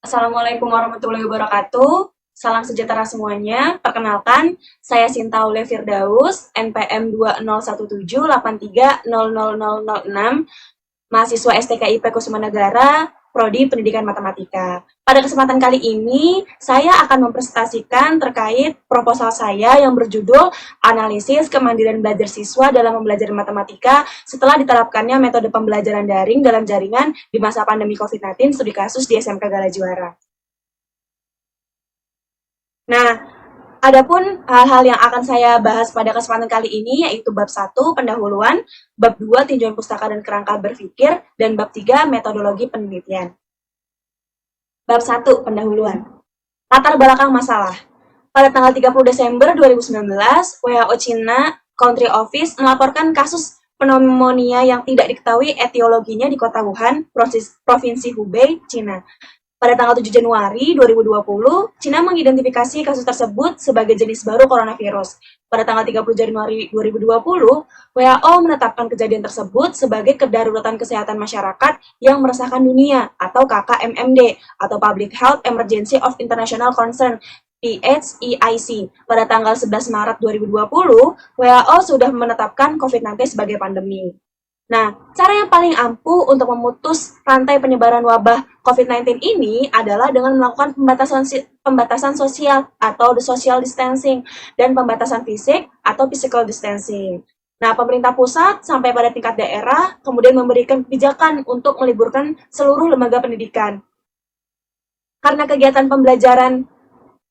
Assalamualaikum warahmatullahi wabarakatuh. Salam sejahtera semuanya. Perkenalkan, saya Sinta Aulia Firdaus, NPM 201783000006, mahasiswa STKIP Kusuma Negara, Prodi Pendidikan Matematika. Pada kesempatan kali ini, saya akan mempresentasikan terkait proposal saya yang berjudul Analisis Kemandirian Belajar Siswa dalam Pembelajaran Matematika setelah diterapkannya metode pembelajaran daring dalam jaringan di masa pandemi COVID-19 studi kasus di SMK Gala Juara. Nah, adapun hal-hal yang akan saya bahas pada kesempatan kali ini yaitu bab 1 pendahuluan, bab 2 tinjauan pustaka dan kerangka berpikir, dan bab 3 metodologi penelitian. Bab 1 pendahuluan. Latar belakang masalah. Pada tanggal 30 Desember 2019, WHO China Country Office melaporkan kasus pneumonia yang tidak diketahui etiologinya di kota Wuhan, Provinsi Hubei, China. Pada tanggal 7 Januari 2020, China mengidentifikasi kasus tersebut sebagai jenis baru coronavirus. Pada tanggal 30 Januari 2020, WHO menetapkan kejadian tersebut sebagai kedaruratan kesehatan masyarakat yang meresahkan dunia atau KKMMD atau Public Health Emergency of International Concern PHEIC. Pada tanggal 11 Maret 2020, WHO sudah menetapkan COVID-19 sebagai pandemi. Nah, cara yang paling ampuh untuk memutus rantai penyebaran wabah COVID-19 ini adalah dengan melakukan pembatasan sosial atau the social distancing dan pembatasan fisik atau physical distancing. Nah, pemerintah pusat sampai pada tingkat daerah kemudian memberikan kebijakan untuk meliburkan seluruh lembaga pendidikan. Karena kegiatan pembelajaran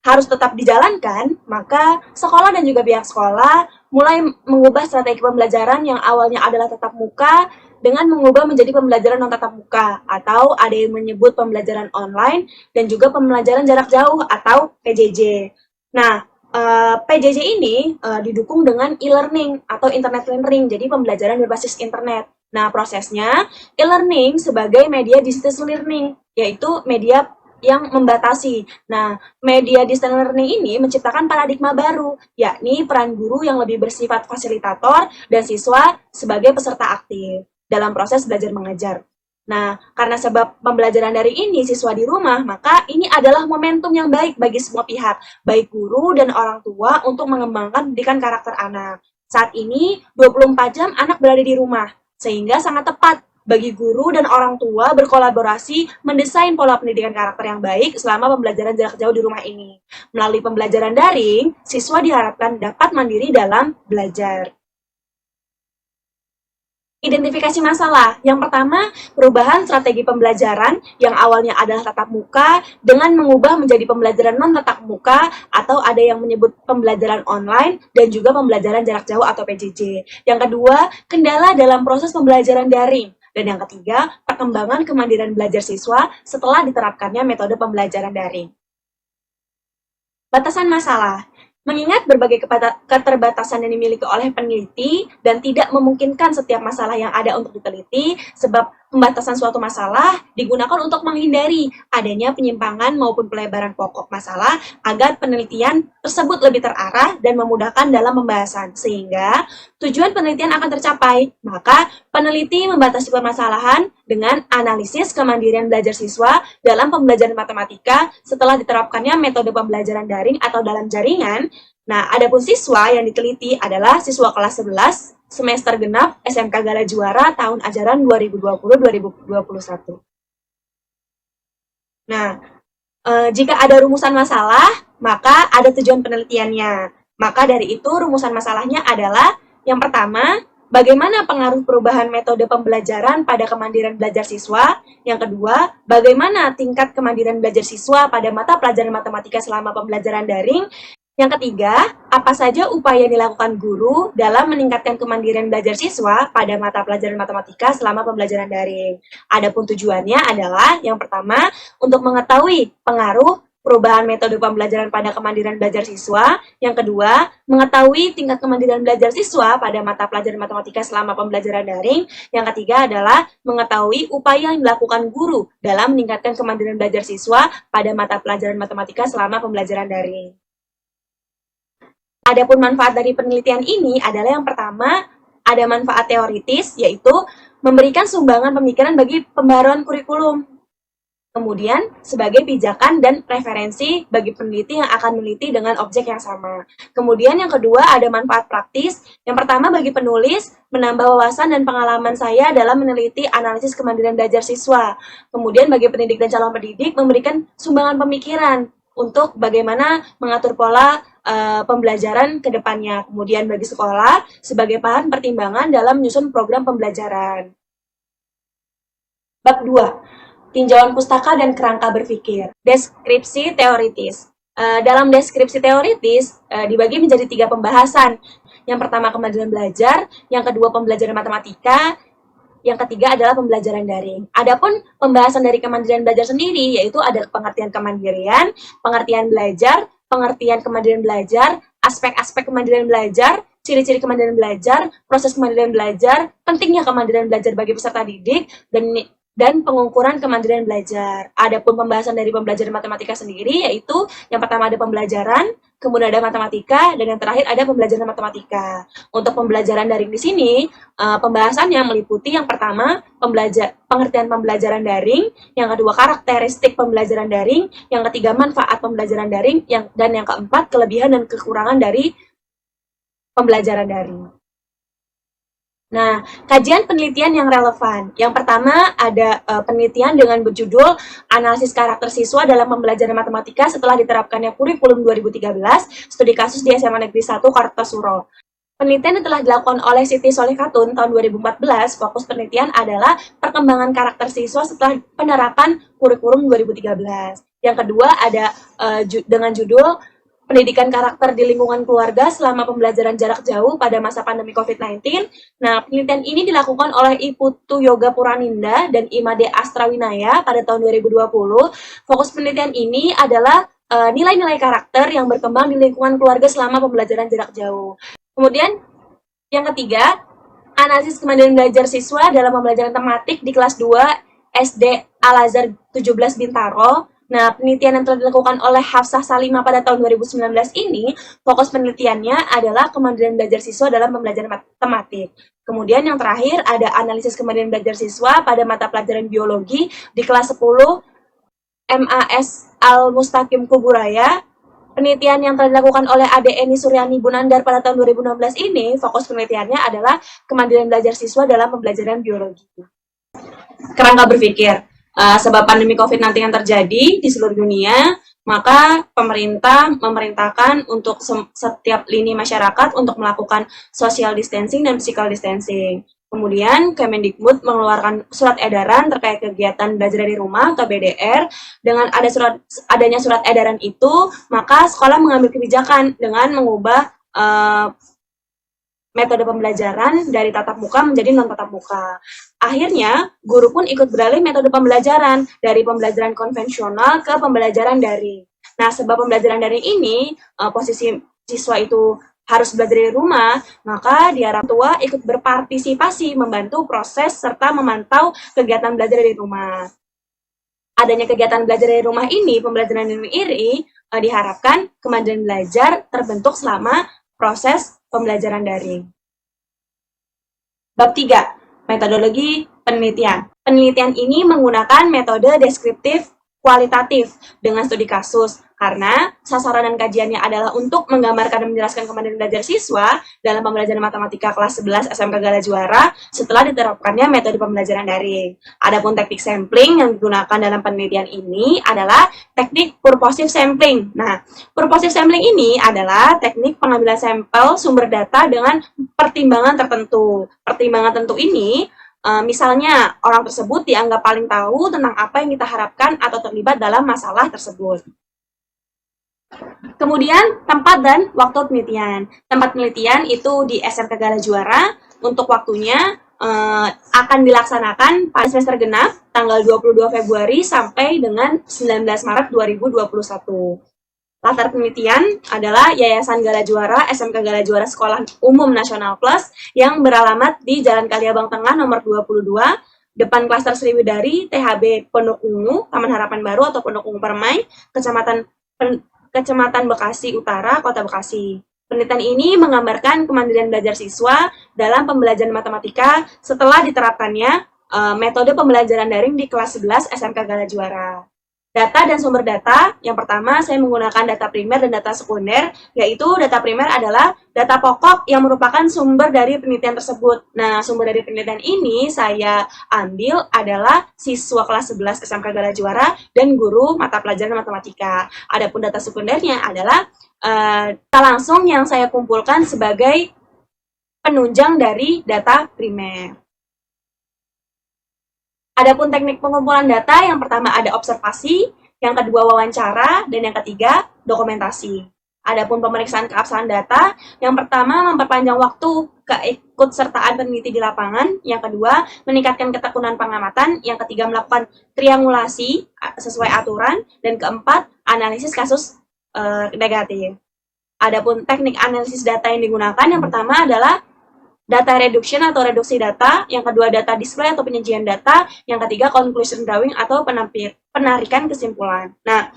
harus tetap dijalankan, maka sekolah dan juga pihak sekolah mulai mengubah strategi pembelajaran yang awalnya adalah tatap muka dengan mengubah menjadi pembelajaran non tatap muka, atau ada yang menyebut pembelajaran online dan juga pembelajaran jarak jauh atau PJJ. Nah, PJJ ini didukung dengan e-learning atau internet learning, jadi pembelajaran berbasis internet. Nah, prosesnya e-learning sebagai media distance learning, yaitu media yang membatasi. Nah, media distance learning ini menciptakan paradigma baru, yakni peran guru yang lebih bersifat fasilitator dan siswa sebagai peserta aktif dalam proses belajar mengajar. Nah, karena sebab pembelajaran dari ini siswa di rumah, maka ini adalah momentum yang baik bagi semua pihak, baik guru dan orang tua untuk mengembangkan pendidikan karakter anak. Saat ini, 24 jam anak berada di rumah, sehingga sangat tepat bagi guru dan orang tua berkolaborasi mendesain pola pendidikan karakter yang baik selama pembelajaran jarak jauh di rumah ini. Melalui pembelajaran daring, siswa diharapkan dapat mandiri dalam belajar. Identifikasi masalah. Yang pertama, perubahan strategi pembelajaran yang awalnya adalah tatap muka dengan mengubah menjadi pembelajaran non tatap muka, atau ada yang menyebut pembelajaran online dan juga pembelajaran jarak jauh atau PJJ. Yang kedua, kendala dalam proses pembelajaran daring. Dan yang ketiga, perkembangan kemandirian belajar siswa setelah diterapkannya metode pembelajaran daring. Batasan masalah. Mengingat berbagai keterbatasan yang dimiliki oleh peneliti dan tidak memungkinkan setiap masalah yang ada untuk diteliti, sebab pembatasan suatu masalah digunakan untuk menghindari adanya penyimpangan maupun pelebaran pokok masalah agar penelitian tersebut lebih terarah dan memudahkan dalam pembahasan, sehingga tujuan penelitian akan tercapai. Maka, peneliti membatasi permasalahan dengan analisis kemandirian belajar siswa dalam pembelajaran matematika setelah diterapkannya metode pembelajaran daring atau dalam jaringan. Nah, adapun siswa yang diteliti adalah siswa kelas 11 semester genap SMK Gala Juara tahun ajaran 2020-2021. Nah, jika ada rumusan masalah, maka ada tujuan penelitiannya. Maka dari itu rumusan masalahnya adalah yang pertama, bagaimana pengaruh perubahan metode pembelajaran pada kemandirian belajar siswa? Yang kedua, bagaimana tingkat kemandirian belajar siswa pada mata pelajaran matematika selama pembelajaran daring? Yang ketiga, apa saja upaya yang dilakukan guru dalam meningkatkan kemandirian belajar siswa pada mata pelajaran matematika selama pembelajaran daring? Adapun tujuannya adalah yang pertama, untuk mengetahui pengaruh perubahan metode pembelajaran pada kemandirian belajar siswa. Yang kedua, mengetahui tingkat kemandirian belajar siswa pada mata pelajaran matematika selama pembelajaran daring. Yang ketiga adalah mengetahui upaya yang dilakukan guru dalam meningkatkan kemandirian belajar siswa pada mata pelajaran matematika selama pembelajaran daring. Adapun manfaat dari penelitian ini adalah yang pertama, ada manfaat teoritis, yaitu memberikan sumbangan pemikiran bagi pembaruan kurikulum. Kemudian, sebagai pijakan dan referensi bagi peneliti yang akan meneliti dengan objek yang sama. Kemudian yang kedua ada manfaat praktis. Yang pertama bagi penulis, menambah wawasan dan pengalaman saya dalam meneliti analisis kemandirian belajar siswa. Kemudian bagi pendidik dan calon pendidik, memberikan sumbangan pemikiran untuk bagaimana mengatur pola pembelajaran ke depannya. Kemudian bagi sekolah, sebagai bahan pertimbangan dalam menyusun program pembelajaran. Bab 2. Tinjauan pustaka dan kerangka berpikir. Deskripsi teoritis. Dalam deskripsi teoritis dibagi menjadi 3 pembahasan. Yang pertama kemandirian belajar, yang kedua pembelajaran matematika, yang ketiga adalah pembelajaran daring. Adapun pembahasan dari kemandirian belajar sendiri yaitu ada pengertian kemandirian, pengertian belajar, pengertian kemandirian belajar, aspek-aspek kemandirian belajar, ciri-ciri kemandirian belajar, proses kemandirian belajar, pentingnya kemandirian belajar bagi peserta didik, dan pengukuran kemandirian belajar. Adapun pembahasan dari pembelajaran matematika sendiri yaitu yang pertama ada pembelajaran, kemudian ada matematika, dan yang terakhir ada pembelajaran matematika. Untuk pembelajaran daring di sini, pembahasannya meliputi yang pertama pengertian pembelajaran daring, yang kedua karakteristik pembelajaran daring, yang ketiga manfaat pembelajaran daring, dan yang keempat kelebihan dan kekurangan dari pembelajaran daring. Nah, kajian penelitian yang relevan. Yang pertama ada penelitian dengan berjudul Analisis Karakter Siswa dalam Pembelajaran Matematika setelah diterapkannya kurikulum 2013, studi kasus di SMA Negeri 1 Kartosuro. Penelitian yang telah dilakukan oleh Siti Solihkatun tahun 2014, fokus penelitian adalah perkembangan karakter siswa setelah penerapan kurikulum 2013. Yang kedua ada dengan judul Pendidikan Karakter di Lingkungan Keluarga selama pembelajaran jarak jauh pada masa pandemi COVID-19. Nah, penelitian ini dilakukan oleh Iputu Yoga Puraninda dan Imade Astrawinaya pada tahun 2020. Fokus penelitian ini adalah nilai-nilai karakter yang berkembang di lingkungan keluarga selama pembelajaran jarak jauh. Kemudian, yang ketiga, analisis kemandirian belajar siswa dalam pembelajaran tematik di kelas 2 SD Al-Azhar 17 Bintaro. Nah, penelitian yang telah dilakukan oleh Hafsah Salimah pada tahun 2019 ini, fokus penelitiannya adalah kemandirian belajar siswa dalam pembelajaran tematik. Kemudian yang terakhir ada analisis kemandirian belajar siswa pada mata pelajaran biologi di kelas 10 MAS Al-Mustaqim Kuburaya. Penelitian yang telah dilakukan oleh Ade Eni Suryani Bunandar pada tahun 2016 ini, fokus penelitiannya adalah kemandirian belajar siswa dalam pembelajaran biologi. Kerangka berpikir. Sebab pandemi COVID-19 yang terjadi di seluruh dunia, maka pemerintah memerintahkan untuk setiap lini masyarakat untuk melakukan social distancing dan physical distancing. Kemudian Kemendikbud mengeluarkan surat edaran terkait kegiatan belajar dari rumah atau BDR. Dengan adanya surat edaran itu, maka sekolah mengambil kebijakan dengan mengubah metode pembelajaran dari tatap muka menjadi non-tatap muka. Akhirnya, guru pun ikut beralih metode pembelajaran dari pembelajaran konvensional ke pembelajaran daring. Nah, sebab pembelajaran daring ini, posisi siswa itu harus belajar dari rumah, maka diharapkan tua ikut berpartisipasi, membantu proses, serta memantau kegiatan belajar dari rumah. Adanya kegiatan belajar dari rumah ini, pembelajaran daring ini, diharapkan kemandirian belajar terbentuk selama proses pembelajaran daring. Bab 3. Metodologi penelitian. Penelitian ini menggunakan metode deskriptif kualitatif dengan studi kasus, karena sasaran dan kajiannya adalah untuk menggambarkan dan menjelaskan kemandirian belajar siswa dalam pembelajaran matematika kelas 11 SMK Gala Juara setelah diterapkannya metode pembelajaran daring. Adapun teknik sampling yang digunakan dalam penelitian ini adalah teknik purposive sampling. Nah, purposive sampling ini adalah teknik pengambilan sampel sumber data dengan pertimbangan tertentu. Pertimbangan tertentu ini misalnya, orang tersebut dianggap paling tahu tentang apa yang kita harapkan atau terlibat dalam masalah tersebut. Kemudian, tempat dan waktu penelitian. Tempat penelitian itu di SMK Gala Juara. Untuk waktunya akan dilaksanakan pada semester genap, tanggal 22 Februari sampai dengan 19 Maret 2021. Latar penelitian adalah Yayasan Gala Juara, SMK Gala Juara Sekolah Umum Nasional Plus yang beralamat di Jalan Kaliabang Tengah nomor 22, depan Klaster Sriwidari, THB Pondok Ungu, Taman Harapan Baru atau Pondok Ungu Permai, Kecamatan Bekasi Utara, Kota Bekasi. Penelitian ini menggambarkan kemandirian belajar siswa dalam pembelajaran matematika setelah diterapkannya metode pembelajaran daring di kelas 11 SMK Gala Juara. Data dan sumber data, yang pertama saya menggunakan data primer dan data sekunder, yaitu data primer adalah data pokok yang merupakan sumber dari penelitian tersebut. Nah, sumber dari penelitian ini saya ambil adalah siswa kelas 11 SMK Gala Juara dan guru mata pelajaran matematika. Adapun data sekundernya adalah data langsung yang saya kumpulkan sebagai penunjang dari data primer. Adapun teknik pengumpulan data, yang pertama ada observasi, yang kedua wawancara, dan yang ketiga dokumentasi. Adapun pemeriksaan keabsahan data, yang pertama memperpanjang waktu keikutsertaan peneliti di lapangan, yang kedua meningkatkan ketekunan pengamatan, yang ketiga melakukan triangulasi sesuai aturan, dan keempat analisis kasus negatif. Adapun teknik analisis data yang digunakan, yang pertama adalah data reduction atau reduksi data, yang kedua data display atau penyajian data, yang ketiga conclusion drawing atau penarikan kesimpulan. Nah,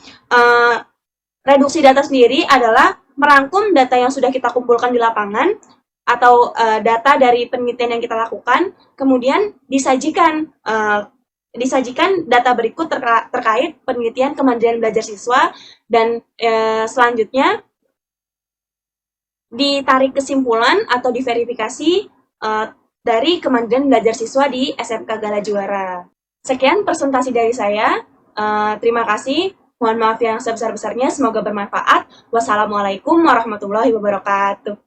reduksi data sendiri adalah merangkum data yang sudah kita kumpulkan di lapangan atau data dari penelitian yang kita lakukan, kemudian disajikan data berikut terkait penelitian kemandirian belajar siswa, dan selanjutnya ditarik kesimpulan atau diverifikasi dari kemandirian belajar siswa di SMK Gala Juara. Sekian presentasi dari saya. Terima kasih. Mohon maaf yang sebesar-besarnya. Semoga bermanfaat. Wassalamualaikum warahmatullahi wabarakatuh.